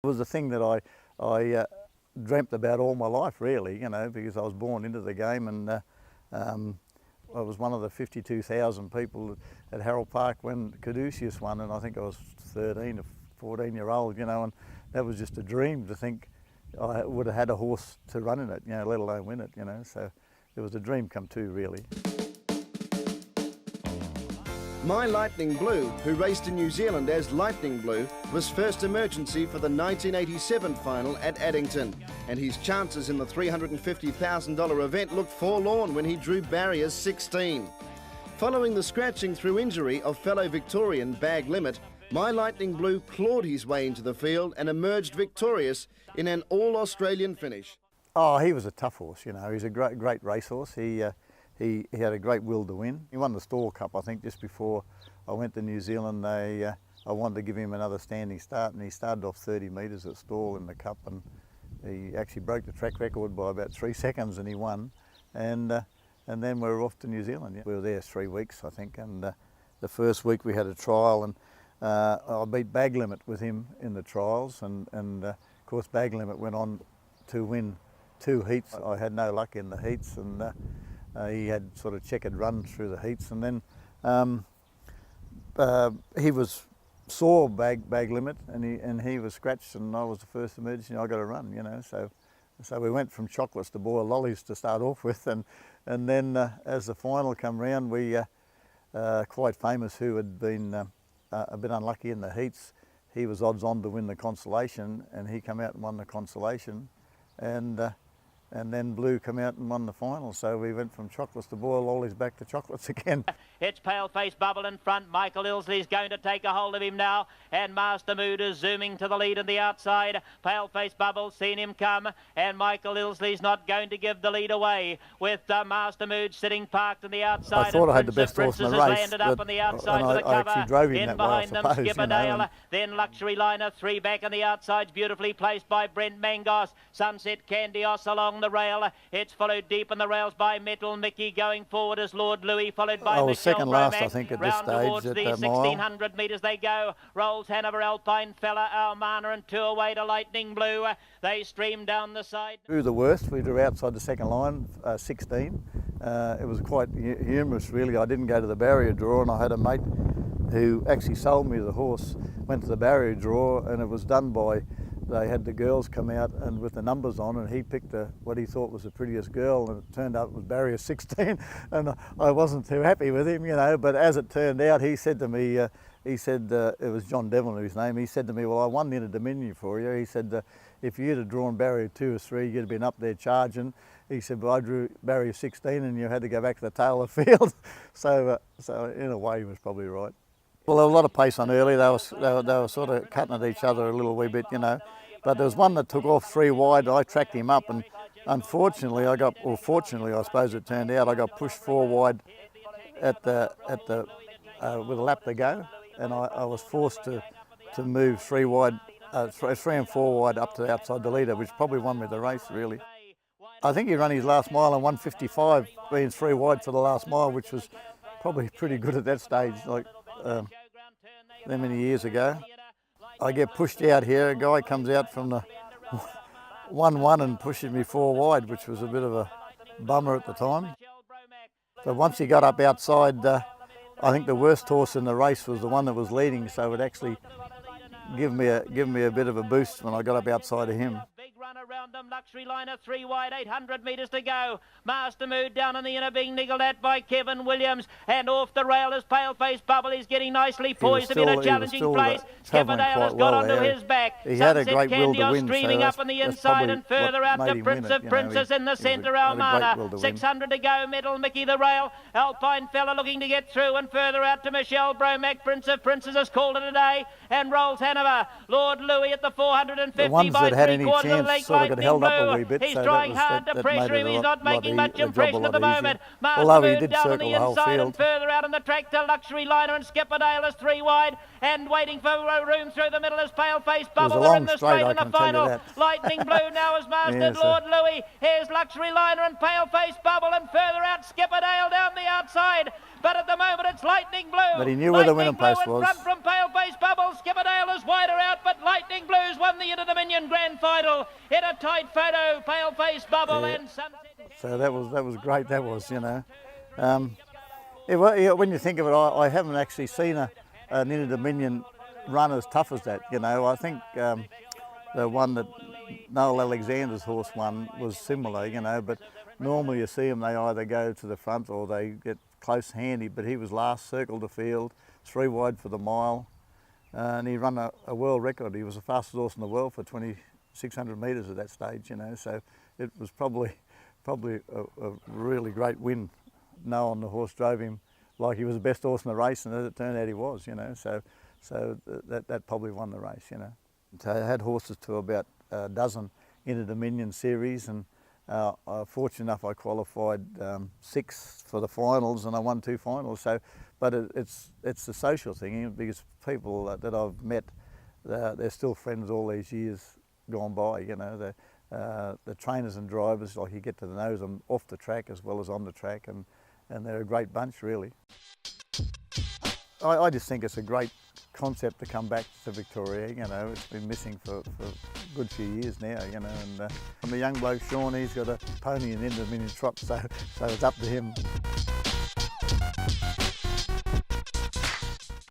was the thing that I dreamt about all my life, really, you know, because I was born into the game, and I was one of the 52,000 people at Harold Park when Caduceus won, and I think I was 13 or 14-year-old, you know, and that was just a dream to think I would have had a horse to run in it, you know, let alone win it, you know, so it was a dream come true, really. My Lightning Blue, who raced in New Zealand as Lightning Blue, was first emergency for the 1987 final at Addington, and his chances in the $350,000 event looked forlorn when he drew barrier 16. Following the scratching through injury of fellow Victorian Bag Limit, My Lightning Blue clawed his way into the field and emerged victorious in an all-Australian finish. Oh, he was a tough horse, you know, he's a great racehorse. He had a great will to win. He won the Stall Cup, I think, just before I went to New Zealand. I wanted to give him another standing start, and he started off 30 metres at Stall in the Cup, and he actually broke the track record by about 3 seconds, and he won. And then we were off to New Zealand. Yeah. We were there 3 weeks, I think, and the first week we had a trial, and I beat Bag Limit with him in the trials, and of course Bag Limit went on to win 2 heats. I had no luck in the heats, and he had sort of checkered run through the heats, and then he was sore Bag Limit, and he was scratched, and I was the first emergency. I got to run, you know. So we went from chocolates to boiled lollies to start off with, and then as the final come round, we quite famous, who had been a bit unlucky in the heats. He was odds on to win the consolation, and he came out and won the consolation, and then Blue come out and won the final. So we went from chocolates to boiled lollies back to chocolates again. It's Paleface Bubble in front. Michael Ilsley's going to take a hold of him now, and Master Mood is zooming to the lead on the outside. Paleface Bubble, seen him come, and Michael Ilsley's not going to give the lead away, with Master Mood sitting parked on the outside. I thought I had the best horse in the race, landed up on the outside and with the cover. I actually drove him in that behind way, I them, suppose, Skipperdale, you know, then Luxury Liner, 3 back on the outsides, beautifully placed by Brent Mangos. Sunset Candios along the rail. It's followed deep on the rails by Metal Mickey. Going forward as Lord Louis, followed by I was Michelle second last, Bromack. I think, at this Round stage towards at the mile. 1600 metres they go. Rolls Hanover, Alpine Fella, Almana, and 2 away to Lightning Blue. They stream down the side. Drew the worst. We drew outside the second line, 16. It was quite humorous, really. I didn't go to the barrier draw, and I had a mate who actually sold me the horse, went to the barrier draw, and it was done by, they had the girls come out and with the numbers on, and he picked what he thought was the prettiest girl, and it turned out it was barrier 16, and I wasn't too happy with him, you know, but as it turned out, he said to me, it was John Devlin, his name, he said to me, well, I won the Inter Dominion for you. He said, if you'd have drawn barrier 2 or 3, you'd have been up there charging. He said, but I drew barrier 16 and you had to go back to the tail of the field. So in a way, he was probably right. Well, there was a lot of pace on early. They were sort of cutting at each other a little wee bit, you know. But there was one that took off 3 wide. I tracked him up, and unfortunately, fortunately, I suppose it turned out, I got pushed 4 wide with a lap to go, and I was forced to move 3 wide, 3 and 4 wide up to the outside the leader, which probably won me the race, really. I think he ran his last mile in 1:55, being 3 wide for the last mile, which was probably pretty good at that stage, like that many years ago. I get pushed out here, a guy comes out from the 1-1 and pushes me 4 wide, which was a bit of a bummer at the time. So once he got up outside, I think the worst horse in the race was the one that was leading, so it actually give me a bit of a boost when I got up outside of him. Around them, Luxury Liner 3 wide, 800 metres to go. Master Mood down in the inner, being niggled at by Kevin Williams, and off the rail is Paleface Bubble. He's getting nicely poised to be in a challenging place. Skipperdale has got onto his back. He had a great will to win, streaming up on the inside and further out to Prince of Princes in the centre, Almana. 600 to go, Metal Mickey the rail. Alpine Fella looking to get through, and further out to Michelle Bromack. Prince of Princes has called it a day, and Rolls Hanover. Lord Louis at the 450 by 3/4 of the leg. of got Lightning held up a Blue. wee bit. He's so trying that hard to that pressure made him. it a He's lot- not making lot much the job a impression lot at the moment. easier. Master Although he Mood did down on circle the the whole inside and field. further out on the track to Luxury Liner and Skipperdale is 3 wide and waiting for room through the middle is Paleface Bubble. a They're long in the straight, straight I in the can tell you final. that. Lightning Blue now has mastered Yeah, so- Lord Louis. Here's Luxury Liner and Paleface Bubble and further out Skipperdale down the outside. But at the moment it's Lightning Blue. But he knew where the winning Lightning post Blue in was. front from Paleface Bubble. Skipperdale is wider out, but Lightning Blue's won the Inter-Dominion Grand Final in a tight photo. Paleface Bubble Yeah. and Sunset. So that was great. That was, you know. When you think of it, I haven't actually seen an Inter-Dominion run as tough as that. You know, I think the one that Noel Alexander's horse won was similar. You know, but normally you see them, they either go to the front or they get close handy. But he was last, circled the field, 3 wide for the mile, and he run a world record. He was the fastest horse in the world for 2,600 metres at that stage. You know, so it was probably a really great win, knowing the horse drove him like he was the best horse in the race, and as it turned out he was, you know. So that probably won the race, you know. So I had horses to about a dozen Inter-Dominion series, and fortunate enough I qualified 6 for the finals, and I won 2 finals. So, but it's the social thing, because people that I've met, they're still friends all these years gone by, you know. The trainers and drivers, like you get to know them off the track as well as on the track, and they're a great bunch, really. I just think it's a great concept to come back to Victoria. You know, it's been missing for a good few years now, you know, and I'm a young bloke, Sean, he's got a pony in Inter-Dominion Trots, so it's up to him.